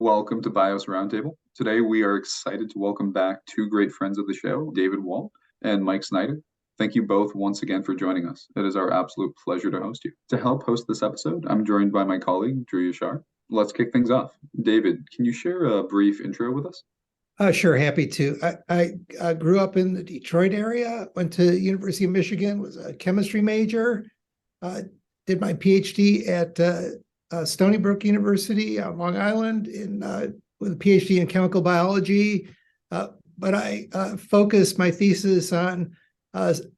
Welcome to BIOS Roundtable. Today we are excited to welcome back two great friends of the show, David Walt and Mike Snyder. Thank you both once again for joining us. It is our absolute pleasure to host you. To help host this episode, I'm joined by my colleague, Drew Yashar. Let's kick things off. David, can you share a brief intro with us? Sure, happy to. I grew up in the Detroit area, went to University of Michigan, was a chemistry major, did my PhD at Stony Brook University on Long Island with a PhD in chemical biology. But I focused my thesis on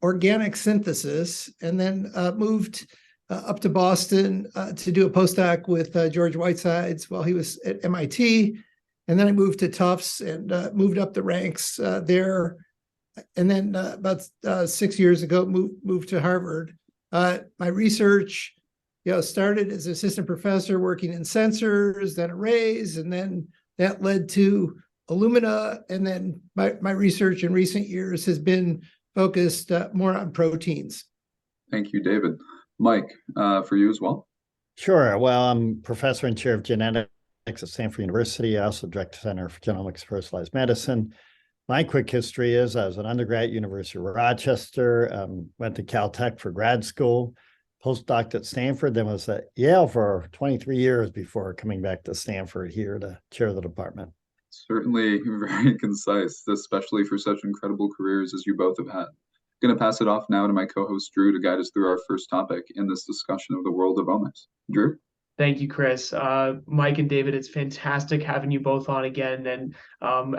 organic synthesis and then moved up to Boston to do a postdoc with George Whitesides while he was at MIT. And then I moved to Tufts and moved up the ranks there. And then about 6 years ago, moved to Harvard. My research, started as assistant professor working in sensors, then arrays, and then that led to Illumina. And then my research in recent years has been focused more on proteins. Thank you, David. Mike, for you as well? Sure. Well, I'm professor and chair of genetics at Stanford University. I also direct the Center for Genomics and Personalized Medicine. My quick history is I was an undergrad at University of Rochester, went to Caltech for grad school, postdoc at Stanford, then was at Yale for 23 years before coming back to Stanford here to chair the department. Certainly very concise, especially for such incredible careers as you both have had. I'm going to pass it off now to my co-host Drew to guide us through our first topic in this discussion of the world of omics. Drew? Thank you, Chris. Mike and David, it's fantastic having you both on again. And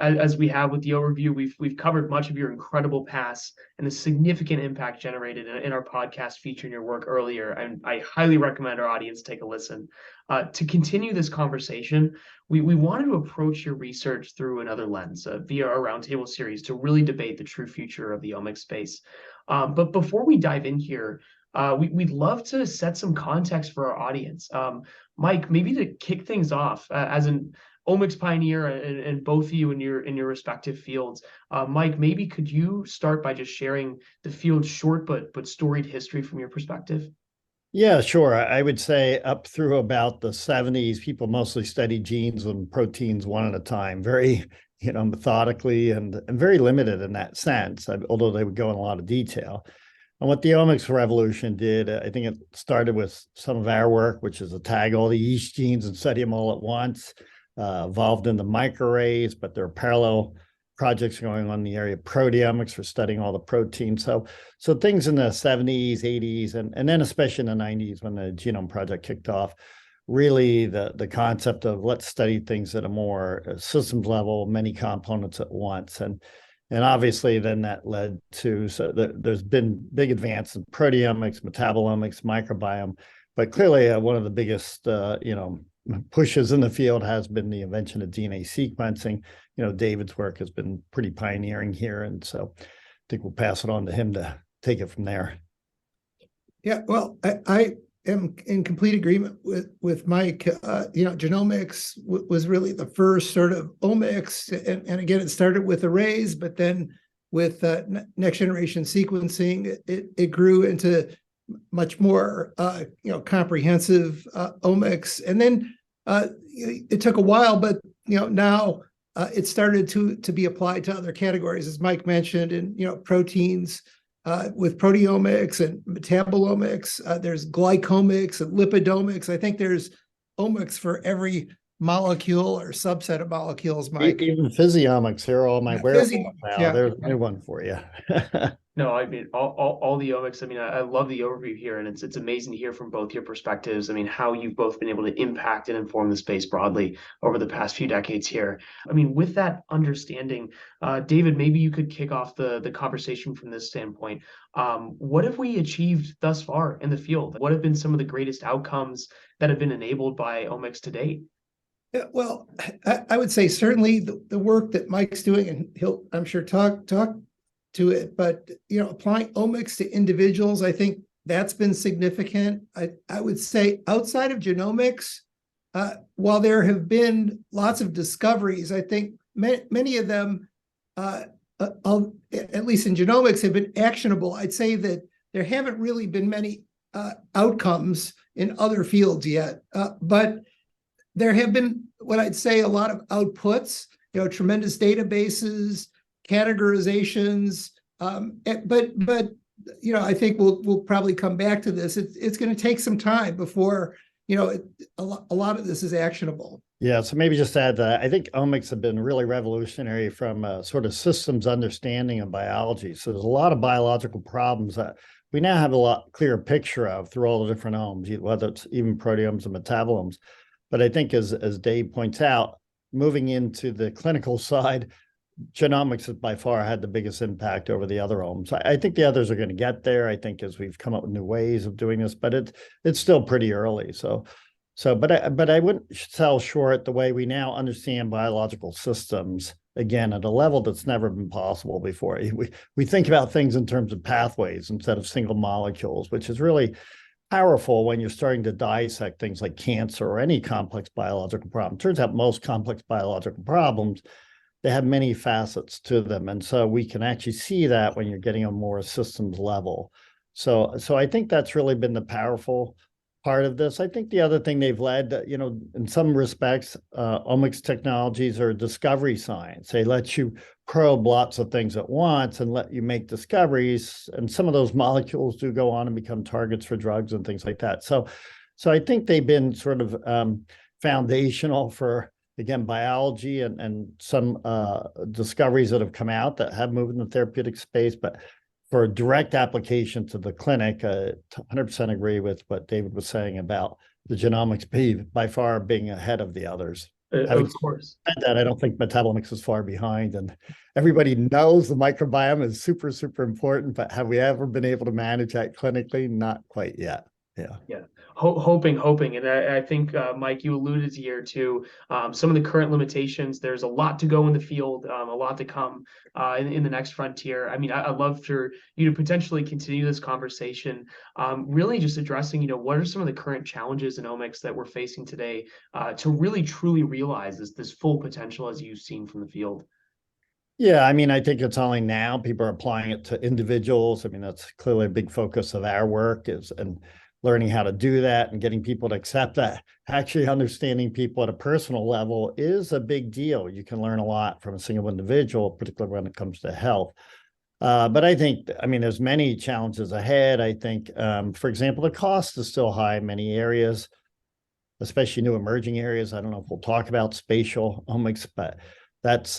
as we have with the overview, we've covered much of your incredible past and the significant impact generated in our podcast featuring your work earlier. And I highly recommend our audience take a listen. To continue this conversation, we wanted to approach your research through another lens via our Roundtable series to really debate the true future of the omics space. But before we dive in here, we'd love to set some context for our audience. Mike, maybe to kick things off, as an omics pioneer and both of you in your respective fields, Mike, maybe could you start by just sharing the field's short but storied history from your perspective? Yeah, sure. I would say up through about the 70s, people mostly studied genes and proteins one at a time, very methodically and very limited in that sense, although they would go in a lot of detail. And what the omics revolution did, I think it started with some of our work, which is to tag all the yeast genes and study them all at once, evolved into microarrays, but there are parallel projects going on in the area of proteomics for studying all the proteins. So things in the 70s, 80s, and then especially in the 90s when the Genome Project kicked off, really the concept of let's study things at a more systems level, many components at once. And obviously, then that led to, there's been big advances in proteomics, metabolomics, microbiome, but clearly one of the biggest, pushes in the field has been the invention of DNA sequencing. David's work has been pretty pioneering here, and so I think we'll pass it on to him to take it from there. Yeah, well, I am in complete agreement with Mike. Genomics was really the first sort of omics, and again, it started with arrays, but then with next generation sequencing, it grew into much more comprehensive omics, and then it took a while, but now it started to be applied to other categories, as Mike mentioned, and proteins. With proteomics and metabolomics, there's glycomics and lipidomics. I think there's omics for every molecule or subset of molecules, Mike. Even physiomics, here are all my wearables now. Yeah. There's a new one for you. No, I mean, all the omics. I mean, I love the overview here, and it's amazing to hear from both your perspectives. I mean, how you've both been able to impact and inform the space broadly over the past few decades here. I mean, with that understanding, David, maybe you could kick off the conversation from this standpoint. What have we achieved thus far in the field? What have been some of the greatest outcomes that have been enabled by omics to date? Yeah, well, I would say certainly the work that Mike's doing, and he'll, I'm sure, talk to it, but applying omics to individuals, I think that's been significant. I would say outside of genomics, while there have been lots of discoveries, I think many of them, at least in genomics, have been actionable. I'd say that there haven't really been many outcomes in other fields yet, but there have been what I'd say a lot of outputs, tremendous databases, categorizations, but I think we'll probably come back to this. It's going to take some time before a lot of this is actionable. Yeah, so maybe just add that I think omics have been really revolutionary from a sort of systems understanding of biology. So there's a lot of biological problems that we now have a lot clearer picture of through all the different omes, whether it's even proteomes and metabolomes. But I think as Dave points out, moving into the clinical side, genomics has by far had the biggest impact over the other omes. I think the others are going to get there, I think, as we've come up with new ways of doing this, but it's still pretty early. But I wouldn't sell short the way we now understand biological systems, again, at a level that's never been possible before. We think about things in terms of pathways instead of single molecules, which is really powerful when you're starting to dissect things like cancer or any complex biological problem. Turns out most complex biological problems, they have many facets to them. And so we can actually see that when you're getting a more systems level. So I think that's really been the powerful part of this. I think the other thing they've led, in some respects, omics technologies are discovery science. They let you probe lots of things at once and let you make discoveries. And some of those molecules do go on and become targets for drugs and things like that. So I think they've been sort of foundational for, again, biology and some discoveries that have come out that have moved in the therapeutic space. But for direct application to the clinic, 100% agree with what David was saying about the genomics by far being ahead of the others. Of course. That I don't think metabolomics is far behind, and everybody knows the microbiome is super, super important, but have we ever been able to manage that clinically? Not quite yet. Yeah. Hoping. And I think, Mike, you alluded here to some of the current limitations. There's a lot to go in the field, a lot to come in the next frontier. I mean, I'd love for you to potentially continue this conversation, really just addressing, what are some of the current challenges in omics that we're facing today to really truly realize this full potential as you've seen from the field? Yeah, I mean, I think it's only now people are applying it to individuals. I mean, that's clearly a big focus of our work and learning how to do that and getting people to accept that. Actually understanding people at a personal level is a big deal. You can learn a lot from a single individual, particularly when it comes to health. But I think, there's many challenges ahead. I think, for example, the cost is still high in many areas, especially new emerging areas. I don't know if we'll talk about spatial omics, but that's,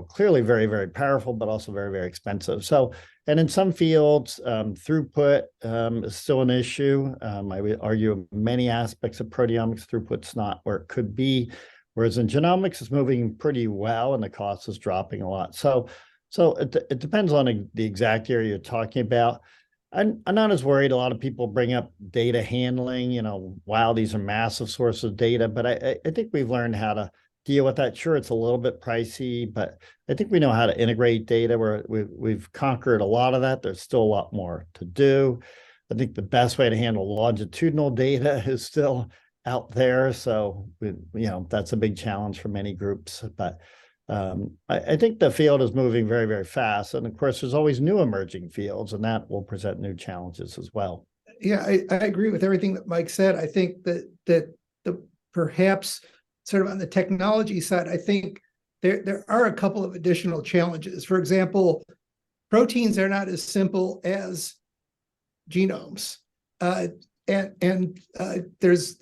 clearly very, very powerful, but also very, very expensive. And in some fields, throughput is still an issue. I would argue in many aspects of proteomics, throughput's not where it could be, whereas in genomics, it's moving pretty well and the cost is dropping a lot. So it depends on the exact area you're talking about. I'm not as worried. A lot of people bring up data handling, wow, these are massive sources of data, but I think we've learned how to deal with that. Sure, it's a little bit pricey, but I think we know how to integrate data. We've conquered a lot of that. There's still a lot more to do. I think the best way to handle longitudinal data is still out there. So, that's a big challenge for many groups. But I think the field is moving very, very fast. And of course, there's always new emerging fields, and that will present new challenges as well. Yeah, I agree with everything that Mike said. I think that the perhaps sort of on the technology side, I think there are a couple of additional challenges. For example, proteins are not as simple as genomes, and there's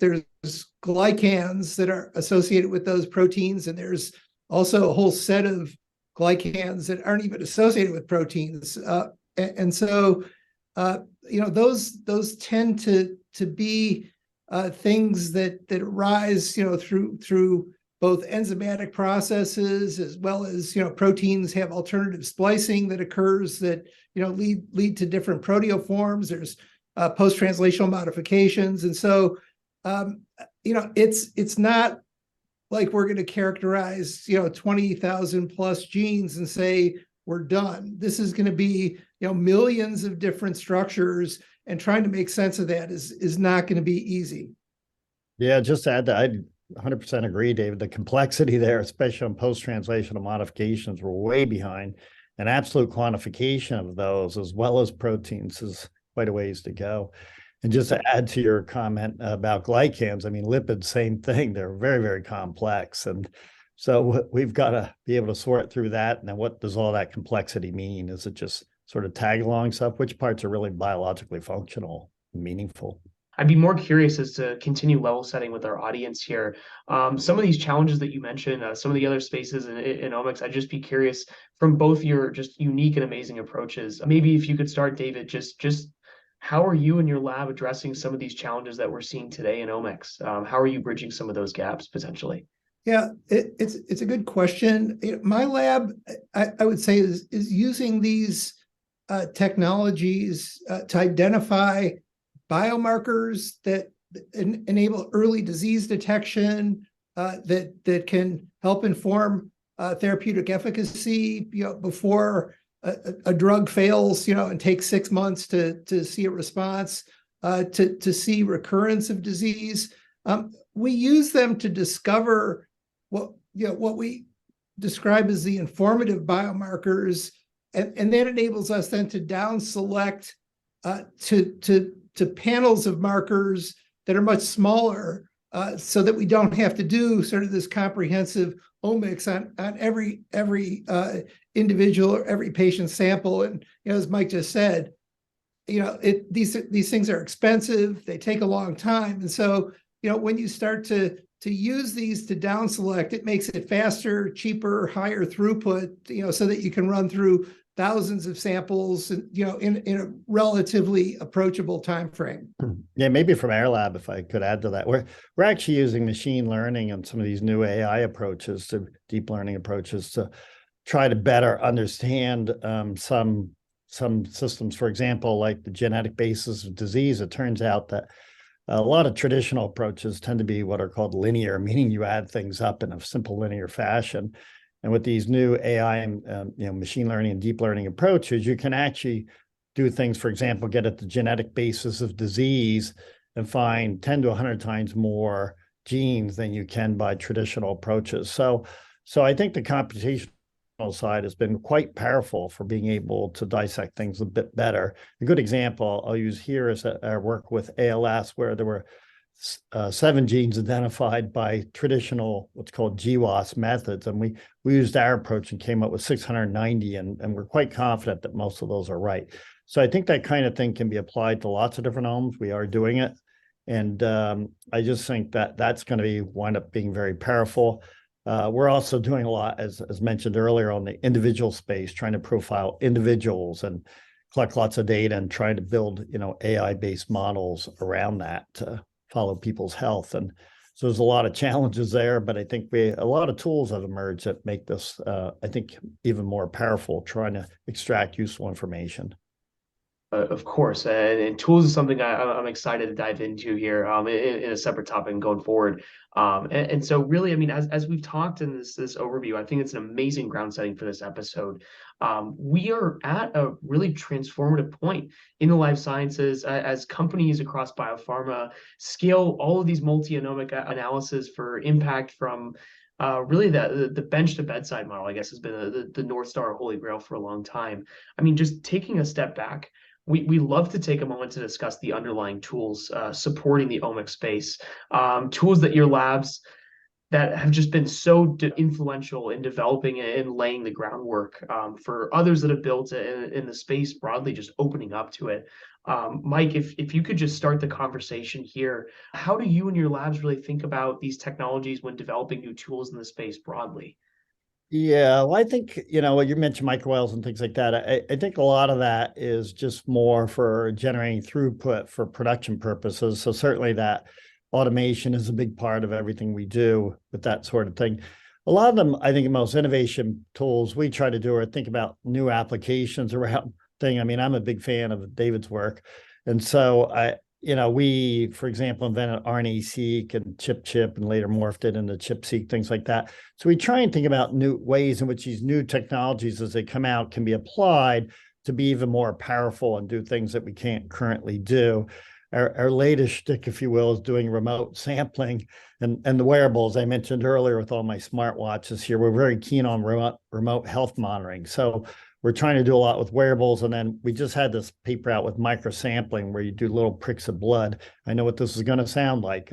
glycans that are associated with those proteins, and there's also a whole set of glycans that aren't even associated with proteins, and so those tend to be things that arise, through both enzymatic processes as well as, proteins have alternative splicing that occurs that, lead to different proteoforms. There's post-translational modifications. And so, it's not like we're going to characterize, 20,000 plus genes and say, we're done. This is going to be, millions of different structures, and trying to make sense of that is not going to be easy. Yeah, just to add that, I 100% agree, David. The complexity there, especially on post-translational modifications, we're way behind. And absolute quantification of those, as well as proteins, is quite a ways to go. And just to add to your comment about glycans, I mean, lipids, same thing. They're very, very complex. And so we've got to be able to sort through that. And then what does all that complexity mean? Is it just sort of tag along stuff? Which parts are really biologically functional and meaningful? I'd be more curious as to continue level setting with our audience here. Some of these challenges that you mentioned, some of the other spaces in omics, I'd just be curious from both your just unique and amazing approaches. Maybe if you could start, David, just how are you and your lab addressing some of these challenges that we're seeing today in omics? How are you bridging some of those gaps potentially? Yeah, it's a good question. My lab, I would say, is using these technologies to identify biomarkers that enable early disease detection, that can help inform therapeutic efficacy, before a drug fails, and takes 6 months to see a response, to see recurrence of disease. We use them to discover what we describe as the informative biomarkers, and that enables us then to down select to panels of markers that are much smaller, so that we don't have to do sort of this comprehensive omics on every individual or every patient sample. And as Mike just said, these things are expensive, they take a long time, and so when you start to use these to down select, it makes it faster, cheaper, higher throughput, so that you can run through thousands of samples, in a relatively approachable time frame. Yeah, maybe from our lab, if I could add to that, we're actually using machine learning and some of these new AI approaches, to deep learning approaches, to try to better understand some systems. For example, like the genetic basis of disease. It turns out that a lot of traditional approaches tend to be what are called linear, meaning you add things up in a simple linear fashion. And with these new AI and machine learning and deep learning approaches, you can actually do things, for example, get at the genetic basis of disease and find 10 to 100 times more genes than you can by traditional approaches. So I think the computational side has been quite powerful for being able to dissect things a bit better. A good example I'll use here is our work with ALS, where there were 7 genes identified by traditional, what's called GWAS methods. And we used our approach and came up with 690, and we're quite confident that most of those are right. So I think that kind of thing can be applied to lots of different omics. We are doing it. And I just think that that's going to wind up being very powerful. We're also doing a lot, as mentioned earlier, on the individual space, trying to profile individuals and collect lots of data and trying to build, AI-based models around that to follow people's health. And so there's a lot of challenges there, but I think a lot of tools have emerged that make this, I think, even more powerful, trying to extract useful information. Of course, and tools is something I'm excited to dive into here in a separate topic and going forward. And so really, I mean, as we've talked in this overview, I think it's an amazing ground setting for this episode. We are at a really transformative point in the life sciences as companies across biopharma scale all of these multi-omic analysis for impact from really the bench to bedside model, I guess, has been the North Star Holy Grail for a long time. I mean, just taking a step back, we love to take a moment to discuss the underlying tools supporting the omic space, tools that your labs that have just been so influential in developing and laying the groundwork for others that have built it in the space broadly, just opening up to it. Mike, if you could just start the conversation here, how do you and your labs really think about these technologies when developing new tools in the space broadly? Yeah, well, I think, you mentioned microwells and things like that. I think a lot of that is just more for generating throughput for production purposes. So certainly that automation is a big part of everything we do with that sort of thing. A lot of them, I think, the most innovation tools we try to do are think about new applications around thing. I mean, I'm a big fan of David's work. And so we, for example, invented RNA-seq and chip and later morphed it into chip-seq, things like that. So we try and think about new ways in which these new technologies, as they come out, can be applied to be even more powerful and do things that we can't currently do. Our latest shtick, if you will, is doing remote sampling and the wearables I mentioned earlier with all my smartwatches here. We're very keen on remote health monitoring. So we're trying to do a lot with wearables. And then we just had this paper out with microsampling where you do little pricks of blood. I know what this is going to sound like.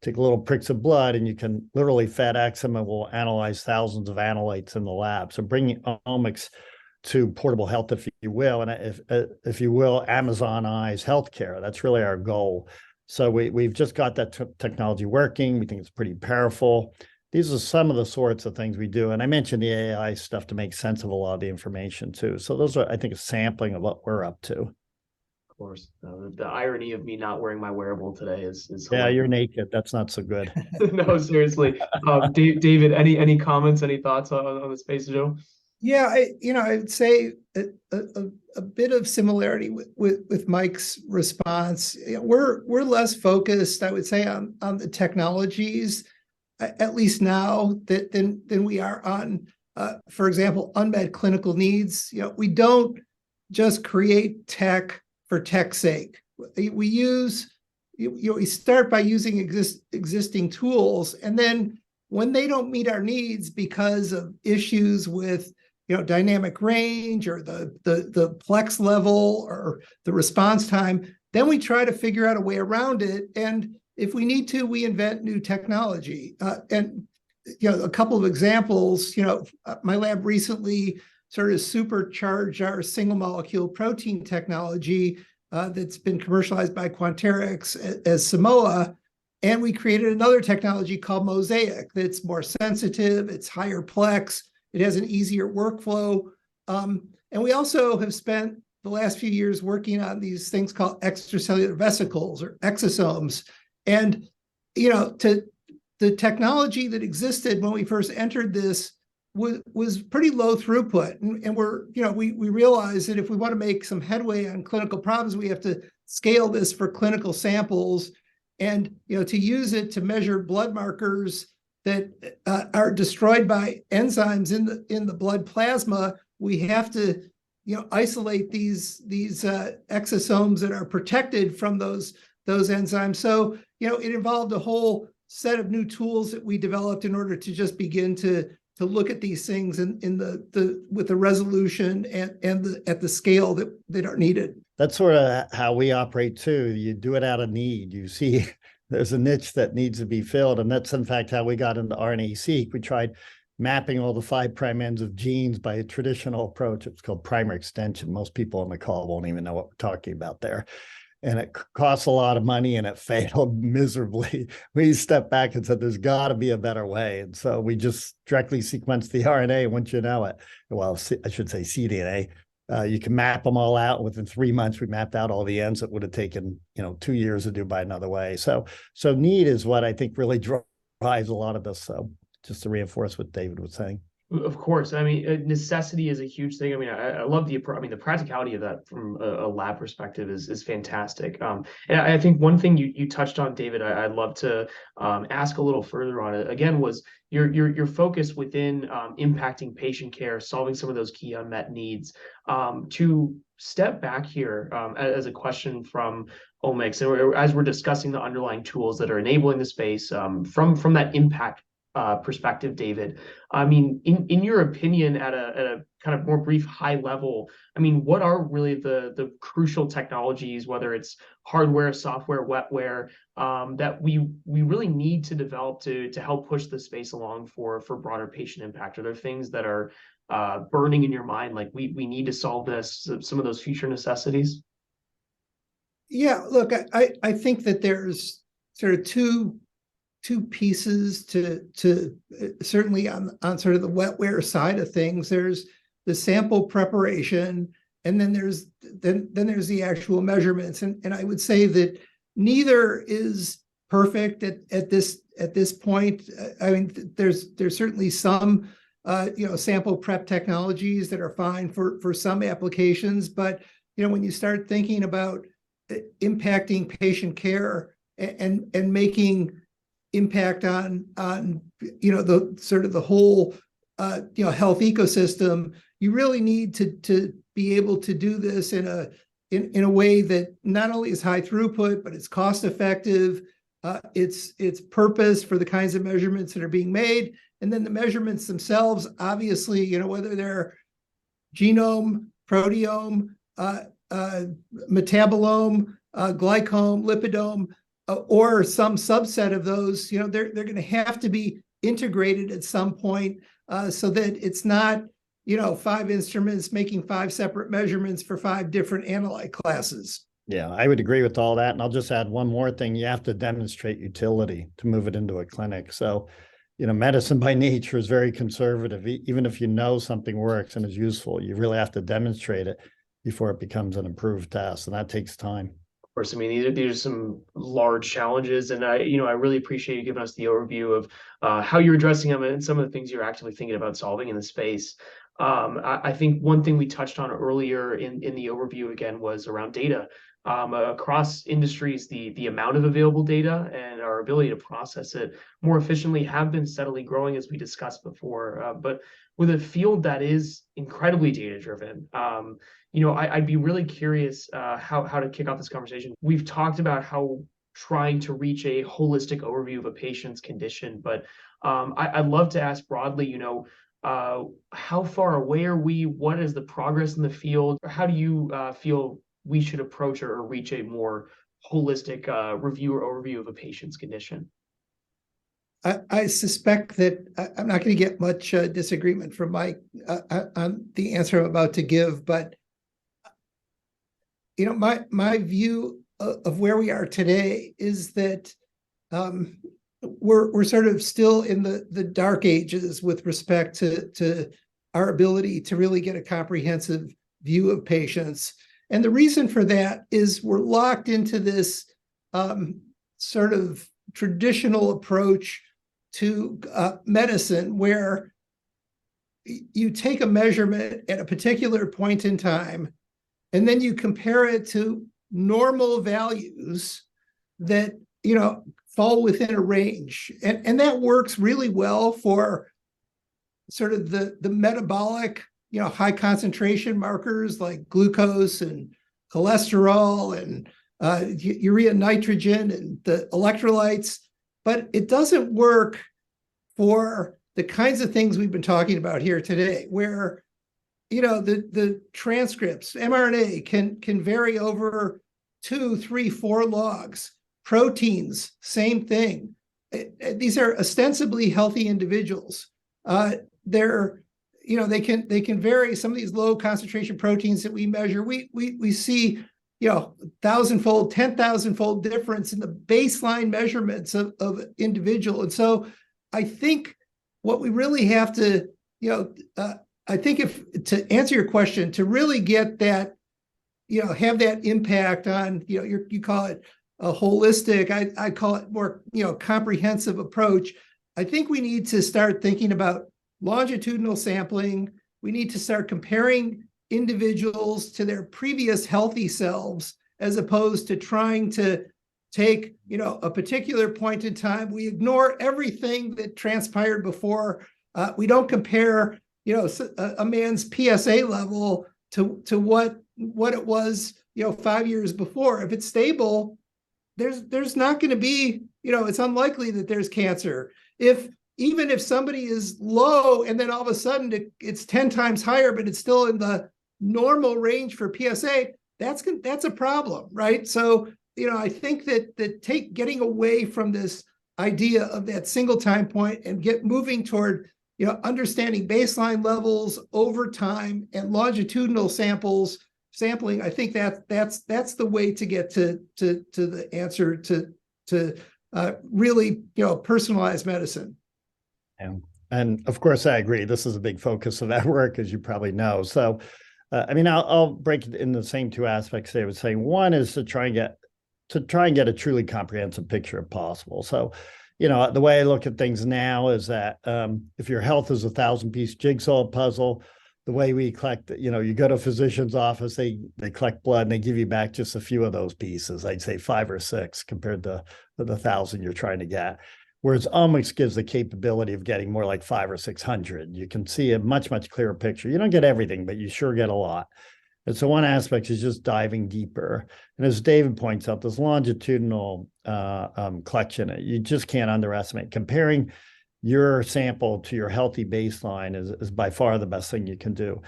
Take little pricks of blood and you can literally FedEx them and we'll analyze thousands of analytes in the lab. So bringing omics to portable health, if you will, and if you will, Amazonize healthcare. That's really our goal. So we've just got that technology working. We think it's pretty powerful. These are some of the sorts of things we do. And I mentioned the AI stuff to make sense of a lot of the information too. So those are, I think, a sampling of what we're up to. Of course. The irony of me not wearing my wearable today is yeah, you're naked. That's not so good. No, seriously. David, any comments, any thoughts on the space, Joe? Yeah, I'd say a bit of similarity with Mike's response. We're less focused, I would say, on the technologies, at least now, than we are on, for example, unmet clinical needs. We don't just create tech for tech's sake. We use, we start by using existing tools, and then when they don't meet our needs because of issues with dynamic range or the plex level or the response time, then we try to figure out a way around it. And if we need to, we invent new technology. And a couple of examples, my lab recently sort of supercharged our single molecule protein technology that's been commercialized by Quanterix as Simoa. And we created another technology called Mosaic that's more sensitive, it's higher plex, it has an easier workflow. And we also have spent the last few years working on these things called extracellular vesicles or exosomes. And, the technology that existed when we first entered this was pretty low throughput. And we realized that if we want to make some headway on clinical problems, we have to scale this for clinical samples and, to use it to measure blood markers that are destroyed by enzymes in the blood plasma. We have to, isolate these exosomes that are protected from those enzymes. So, it involved a whole set of new tools that we developed in order to just begin to look at these things with the resolution and at the scale that are needed. That's sort of how we operate too. You do it out of need. You see there's a niche that needs to be filled. And that's in fact how we got into RNA-seq. We tried mapping all the 5' ends of genes by a traditional approach. It's called primer extension. Most people on the call won't even know what we're talking about there. And it costs a lot of money and it failed miserably. We stepped back and said, there's got to be a better way. And so we just directly sequenced the RNA once you know it. Well, I should say cDNA. You can map them all out. Within 3 months, we mapped out all the ends that would have taken, 2 years to do by another way. So need is what I think really drives a lot of this. So just to reinforce what David was saying. Of course. I mean, necessity is a huge thing. I mean, I love the practicality of that from a lab perspective is fantastic. And I think one thing you touched on, David, I'd love to ask a little further on it again was your focus within impacting patient care, solving some of those key unmet needs. To step back here as a question from OMICs, and as we're discussing the underlying tools that are enabling the space from that impact perspective, David, I mean, in your opinion, at a kind of more brief high level, I mean, what are really the crucial technologies, whether it's hardware, software, wetware, that we really need to develop to help push the space along for broader patient impact? Are there things that are burning in your mind, like we need to solve this, some of those future necessities? Yeah, look, I think that there's sort of two pieces to certainly on sort of the wetware side of things. There's the sample preparation, and then there's the actual measurements. And I would say that neither is perfect at this point. I mean, there's certainly some sample prep technologies that are fine for some applications, but when you start thinking about impacting patient care and making impact on the sort of the whole health ecosystem, you really need to be able to do this in a way that not only is high throughput, but it's cost effective, it's purpose for the kinds of measurements that are being made, and then the measurements themselves, obviously, whether they're genome, proteome, metabolome, glycome, lipidome, or some subset of those. They're going to have to be integrated at some point, so that it's not 5 instruments making 5 separate measurements for 5 different analyte classes. Yeah, I would agree with all that. And I'll just add one more thing. You have to demonstrate utility to move it into a clinic. So, medicine by nature is very conservative. Even if you know something works and is useful, you really have to demonstrate it before it becomes an approved test. And that takes time. Of course, I mean, these are some large challenges, and I really appreciate you giving us the overview of how you're addressing them and some of the things you're actively thinking about solving in the space. I think one thing we touched on earlier in the overview again was around data. Across industries, the amount of available data and our ability to process it more efficiently have been steadily growing, as we discussed before. But with a field that is incredibly data driven, I'd be really curious how to kick off this conversation. We've talked about how trying to reach a holistic overview of a patient's condition, but I'd love to ask broadly, how far away are we? What is the progress in the field? How do you feel we should approach or reach a more holistic review or overview of a patient's condition? I suspect that I'm not going to get much disagreement from Mike on the answer I'm about to give, but my view of where we are today is that we're sort of still in the dark ages with respect to our ability to really get a comprehensive view of patients. And the reason for that is we're locked into this sort of traditional approach to medicine, where you take a measurement at a particular point in time, and then you compare it to normal values that fall within a range, and that works really well for sort of the metabolic, high concentration markers like glucose and cholesterol and urea nitrogen and the electrolytes. But it doesn't work for the kinds of things we've been talking about here today, where the transcripts, mRNA can vary over 2, 3, 4 logs. Proteins, same thing. These are ostensibly healthy individuals. They can vary. Some of these low concentration proteins that we measure, we see 1,000-fold, 10,000-fold difference in the baseline measurements of individual. And so I think what we really have to, I think to answer your question, to really get that, have that impact on, you call it a holistic, I call it more, comprehensive approach. I think we need to start thinking about longitudinal sampling. We need to start comparing individuals to their previous healthy selves, as opposed to trying to take, a particular point in time. We ignore everything that transpired before. We don't compare, a man's PSA level to what it was, 5 years before. If it's stable, there's not going to be, it's unlikely that there's cancer. Even if somebody is low and then all of a sudden it's 10 times higher, but it's still in the normal range for PSA, that's a problem, right? So, I think that getting away from this idea of that single time point and moving toward, understanding baseline levels over time and longitudinal sampling, I think that's the way to get to the answer to really, personalized medicine. Yeah. And of course, I agree. This is a big focus of our work, as you probably know. So, I'll break it in the same 2 aspects I was saying. One is to try and get a truly comprehensive picture if possible. So, the way I look at things now is that if your health is a 1,000-piece jigsaw puzzle, the way we collect, you go to a physician's office, they collect blood and they give you back just a few of those pieces. I'd say 5 or 6 compared to the 1,000 you're trying to get. Whereas omics gives the capability of getting more like 500 or 600. You can see a much, much clearer picture. You don't get everything, but you sure get a lot. And so one aspect is just diving deeper. And as David points out, this longitudinal collection, you just can't underestimate. Comparing your sample to your healthy baseline is by far the best thing you can do.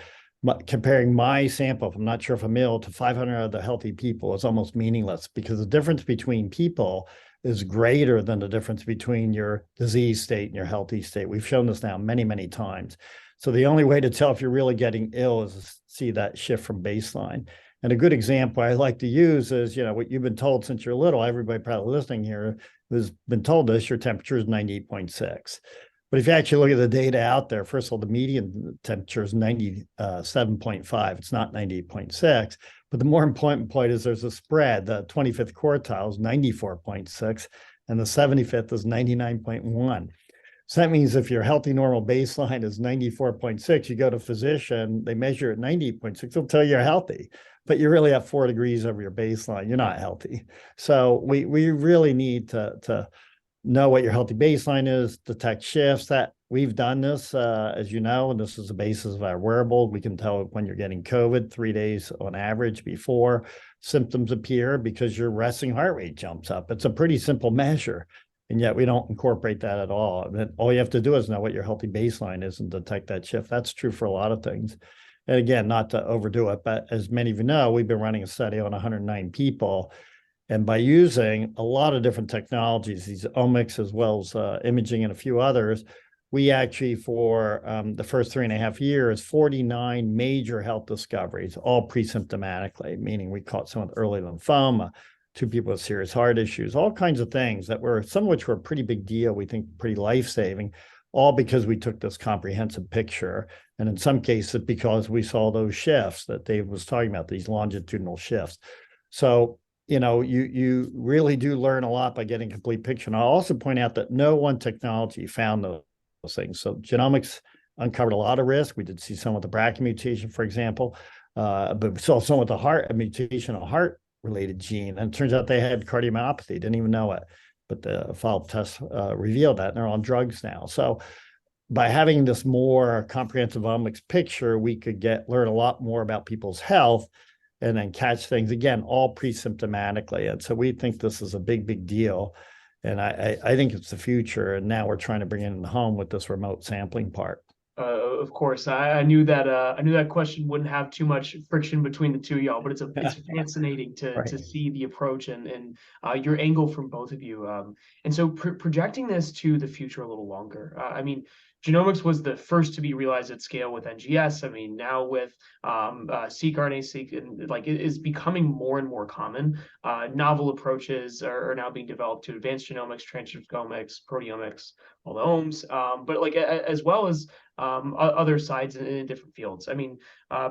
comparing my sample, I'm not sure if a male, to 500 other healthy people is almost meaningless, because the difference between people is greater than the difference between your disease state and your healthy state. We've shown this now many, many times. So the only way to tell if you're really getting ill is to see that shift from baseline. And a good example I like to use is, what you've been told since you're little. Everybody probably listening here has been told this: your temperature is 98.6. But if you actually look at the data out there, first of all, the median temperature is 97.5. It's not 98.6. But the more important point is there's a spread. The 25th quartile is 94.6, and the 75th is 99.1. So that means if your healthy normal baseline is 94.6, you go to a physician, they measure at 98.6, they'll tell you you're healthy, but you're really at 4 degrees over your baseline. You're not healthy. So we really need to know what your healthy baseline is, detect shifts. That we've done this, as you know, and this is the basis of our wearable. We can tell when you're getting COVID 3 days on average before symptoms appear, because your resting heart rate jumps up. It's a pretty simple measure, and yet we don't incorporate that at all. And all you have to do is know what your healthy baseline is and detect that shift. That's true for a lot of things. And again, not to overdo it, but as many of you know, we've been running a study on 109 people. And by using a lot of different technologies, these OMICs as well as imaging and a few others, we actually, for the first 3.5 years, 49 major health discoveries, all pre-symptomatically, meaning we caught someone with early lymphoma, 2 people with serious heart issues, all kinds of things that were, some of which were a pretty big deal, we think pretty life-saving, all because we took this comprehensive picture. And in some cases, because we saw those shifts that Dave was talking about, these longitudinal shifts. So, you really do learn a lot by getting a complete picture. And I'll also point out that no one technology found those things. So genomics uncovered a lot of risk. We did see some with the BRCA mutation, for example, but we saw some with a mutation, a heart-related gene. And it turns out they had cardiomyopathy, didn't even know it. But the follow-up test revealed that, and they're on drugs now. So by having this more comprehensive omics picture, we could learn a lot more about people's health, and then catch things, again, all pre-symptomatically. And so we think this is a big, big deal. And I think it's the future. And now we're trying to bring it in home with this remote sampling part. Of course, I knew that question wouldn't have too much friction between the two of y'all, but it's fascinating to see the approach and your angle from both of you. And so projecting this to the future a little longer. Genomics was the first to be realized at scale with NGS. Now with seq RNA-seq, it is becoming more and more common. Novel approaches are now being developed to advanced genomics, transcriptomics, proteomics, all the OMS, but as well as other sides in different fields.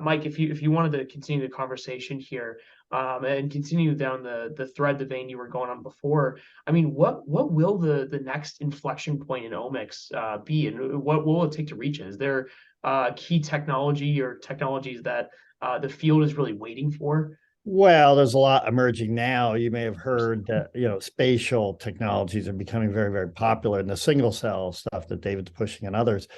Mike, if you wanted to continue the conversation here and continue down the thread, the vein you were going on before, what will the next inflection point in omics be, and what will it take to reach it? Is there key technology or technologies that the field is really waiting for? Well, there's a lot emerging now. You may have heard that, spatial technologies are becoming very, very popular, and the single cell stuff that David's pushing and others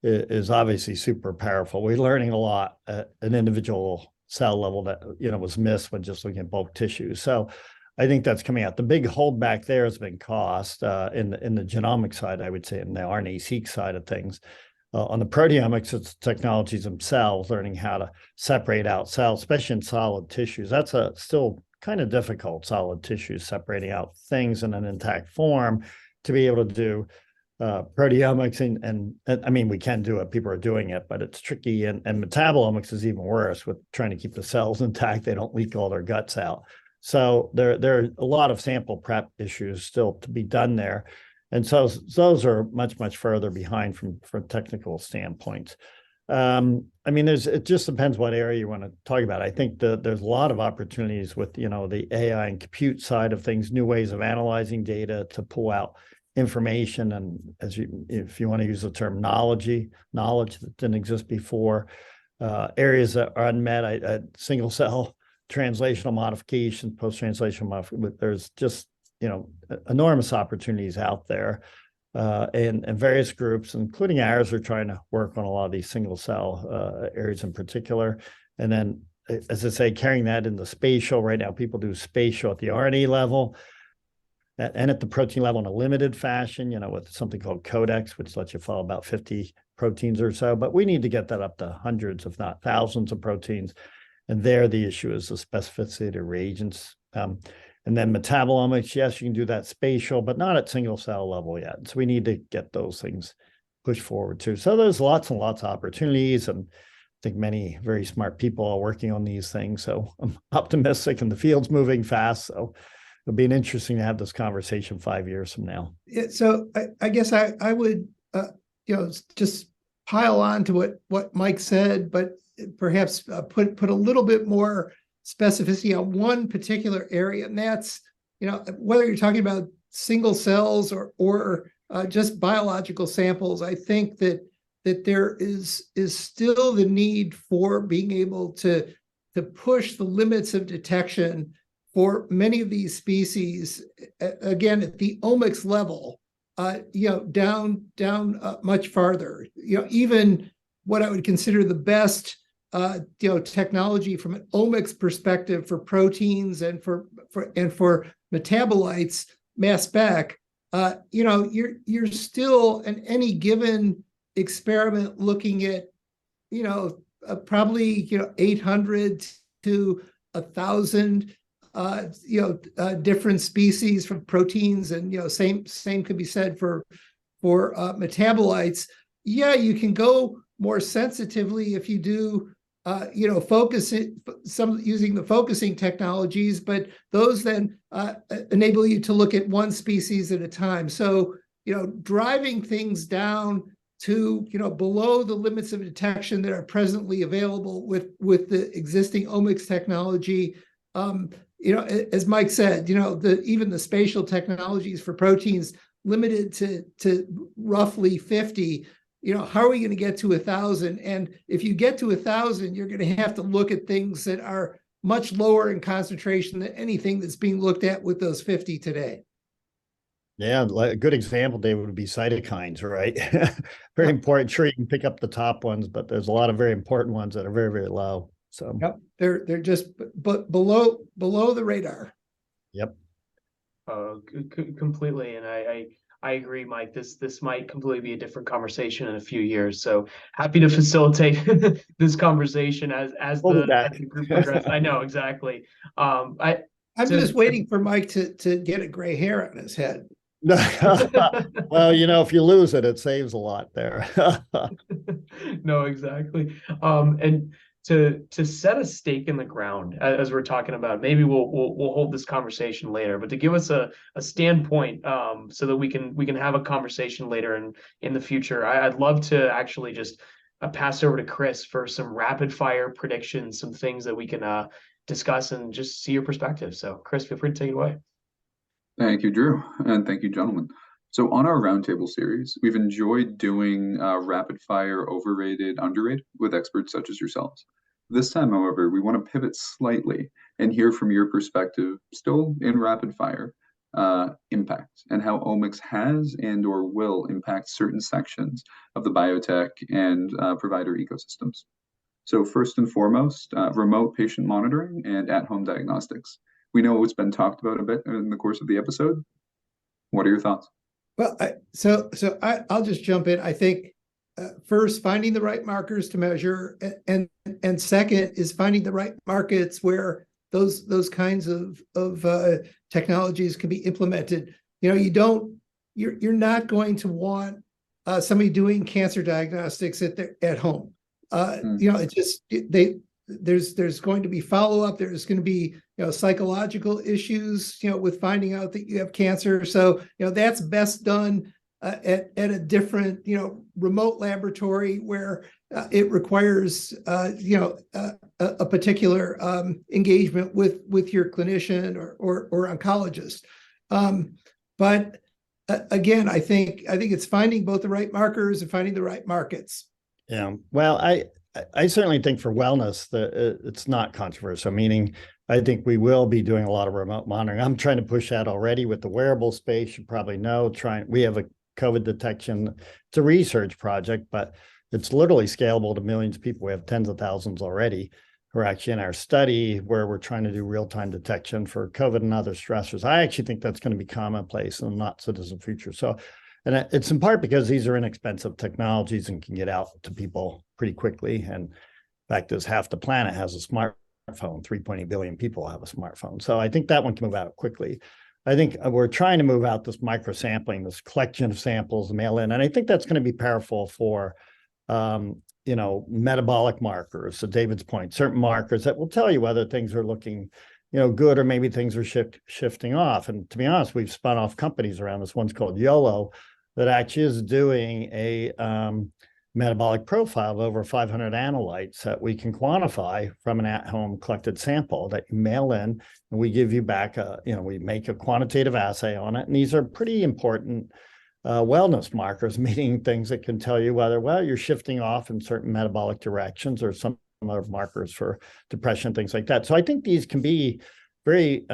is obviously super powerful. We're learning a lot at an individual cell level that, was missed when just looking at bulk tissue. So I think that's coming out. The big holdback there has been cost in the genomic side, I would say, in the RNA-seq side of things. On the proteomics, it's technologies themselves, learning how to separate out cells, especially in solid tissues. That's still kind of difficult, solid tissues, separating out things in an intact form to be able to do proteomics. And we can do it, people are doing it, but it's tricky. And metabolomics is even worse, with trying to keep the cells intact. They don't leak all their guts out. So there are a lot of sample prep issues still to be done there. And so those are much, much further behind from technical standpoints. It just depends what area you want to talk about. I think there's a lot of opportunities with, the AI and compute side of things, new ways of analyzing data to pull out information. And if you want to use the term knowledge that didn't exist before, areas that are unmet, single cell translational modification, post-translational modification, there's just, enormous opportunities out there, and various groups, including ours, are trying to work on a lot of these single cell areas in particular. And then, as I say, carrying that into spatial. Right now, people do spatial at the RNA level and at the protein level in a limited fashion, with something called Codex, which lets you follow about 50 proteins or so, but we need to get that up to hundreds, if not thousands of proteins. And there, the issue is the specificity of reagents. And then metabolomics, yes, you can do that spatial, but not at single cell level yet. So we need to get those things pushed forward too. So there's lots and lots of opportunities, and I think many very smart people are working on these things. So I'm optimistic, and the field's moving fast. So it'll be interesting to have this conversation 5 years from now. Yeah, so I guess I would just pile on to what Mike said, but perhaps put a little bit more specificity on one particular area, and that's whether you're talking about single cells or just biological samples. I think that there is still the need for being able to push the limits of detection for many of these species, again at the omics level, down much farther. Even what I would consider the best technology from an omics perspective for proteins and for metabolites, mass spec, you're still in any given experiment looking at probably 800 to 1,000 different species from proteins, and same could be said for metabolites. Yeah, you can go more sensitively if you do focusing using the focusing technologies, but those then enable you to look at one species at a time. So driving things down to below the limits of detection that are presently available with the existing omics technology. As Mike said, even the spatial technologies for proteins limited to roughly 50. How are we going to get to 1,000? And if you get to 1,000, you're going to have to look at things that are much lower in concentration than anything that's being looked at with those 50 today. Yeah, a good example, David, would be cytokines, right? Very important. Sure, you can pick up the top ones, but there's a lot of very important ones that are very, very low. So yep, they're just below the radar. Yep. Completely, and I agree, Mike. This might completely be a different conversation in a few years. So happy to facilitate this conversation as the group progresses. I know exactly. I'm just waiting for Mike to get a gray hair on his head. Well, if you lose it, it saves a lot there. No, exactly. And to set a stake in the ground, as we're talking about, maybe we'll hold this conversation later, but to give us a standpoint, so that we can have a conversation later in the future, I'd love to actually just pass over to Chris for some rapid fire predictions, some things that we can discuss and just see your perspective. So Chris, feel free to take it away. Thank you, Drew, and thank you, gentlemen. So on our roundtable series, we've enjoyed doing rapid fire, overrated, underrated with experts such as yourselves. This time, however, we want to pivot slightly and hear from your perspective, still in rapid fire, impact and how omics has and or will impact certain sections of the biotech and provider ecosystems. So first and foremost, remote patient monitoring and at-home diagnostics. We know it's been talked about a bit in the course of the episode. What are your thoughts? Well, I'll just jump in. I think first, finding the right markers to measure, and second is finding the right markets where those kinds of technologies can be implemented. You're not going to want somebody doing cancer diagnostics at home. It's just there's going to be follow-up. There's going to be psychological issues with finding out that you have cancer. So that's best done at a different remote laboratory where it requires a particular engagement with your clinician or oncologist. But again, I think it's finding both the right markers and finding the right markets. Yeah, well, I certainly think for wellness that it's not controversial, meaning I think we will be doing a lot of remote monitoring. I'm trying to push that already with the wearable space. You probably know, we have a COVID detection. It's a research project, but it's literally scalable to millions of people. We have tens of thousands already who are actually in our study where we're trying to do real-time detection for COVID and other stressors. I actually think that's going to be commonplace in the not so distant future. So And it's in part because these are inexpensive technologies and can get out to people pretty quickly. And the fact is, half the planet has a smartphone. 3.8 billion people have a smartphone. So I think that one can move out quickly. I think we're trying to move out this microsampling, this collection of samples, mail in. And I think that's going to be powerful for, metabolic markers. So David's point, certain markers that will tell you whether things are looking, good, or maybe things are shifting off. And to be honest, we've spun off companies around this. One's called YOLO that actually is doing a metabolic profile of over 500 analytes that we can quantify from an at-home collected sample that you mail in, and we give you back we make a quantitative assay on it. And these are pretty important wellness markers, meaning things that can tell you whether, you're shifting off in certain metabolic directions, or some other markers for depression, things like that. So I think these can be very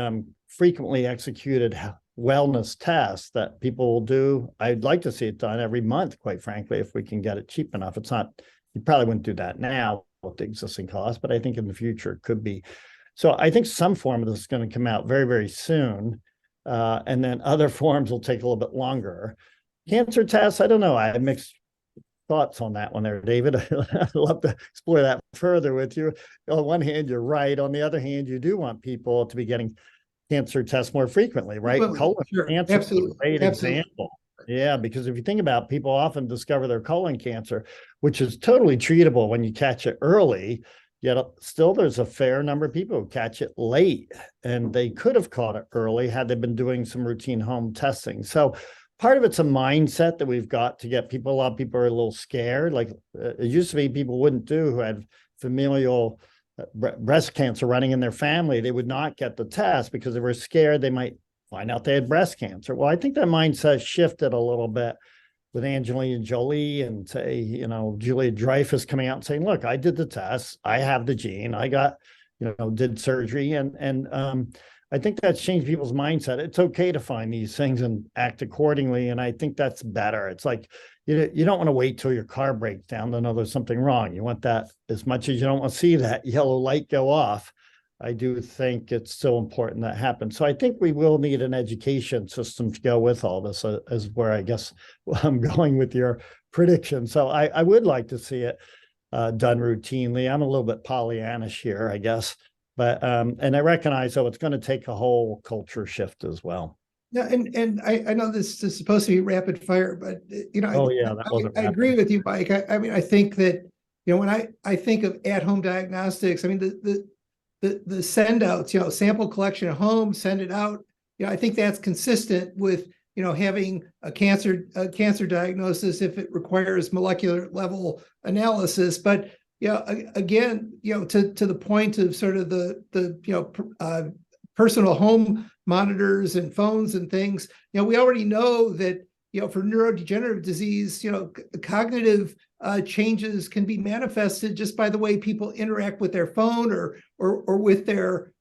frequently executed wellness tests that people will do. I'd like to see it done every month, quite frankly, if we can get it cheap enough. It's not, you probably wouldn't do that now with the existing cost, but I think in the future it could be. So I think some form of this is going to come out very, very soon. And then other forms will take a little bit longer. Cancer tests, I don't know. I have mixed thoughts on that one there, David. I'd love to explore that further with you. On one hand, you're right. On the other hand, you do want people to be getting cancer tests more frequently, right? Well, colon sure. cancer Absolutely. is a great Absolutely. example. Yeah, because if you think about it, people often discover their colon cancer, which is totally treatable when you catch it early, yet still there's a fair number of people who catch it late, and they could have caught it early had they been doing some routine home testing. So part of it's a mindset that we've got to get people. A lot of people are a little scared. Like it used to be people wouldn't do, who had familial breast cancer running in their family, they would not get the test because they were scared they might find out they had breast cancer. Well, I think that mindset shifted a little bit with Angelina Jolie and Julia Dreyfus coming out and saying, look, I did the test, I have the gene, I got, did surgery. And I think that's changed people's mindset. It's okay to find these things and act accordingly. And I think that's better. It's like, you don't want to wait till your car breaks down to know there's something wrong. You want that as much as you don't want to see that yellow light go off. I do think it's so important that happens. So I think we will need an education system to go with all this, as where I guess I'm going with your prediction. So I would like to see it done routinely. I'm a little bit Pollyannish here, I guess. But and I recognize, it's going to take a whole culture shift as well. Yeah, and I know this is supposed to be rapid fire, but I agree with you, Mike. I think that when I think of at-home diagnostics, the send outs, sample collection at home, send it out. I think that's consistent with having a cancer diagnosis if it requires molecular level analysis. But again, to the point of sort of the personal home monitors and phones and things, we already know that, for neurodegenerative disease, cognitive changes can be manifested just by the way people interact with their phone or with their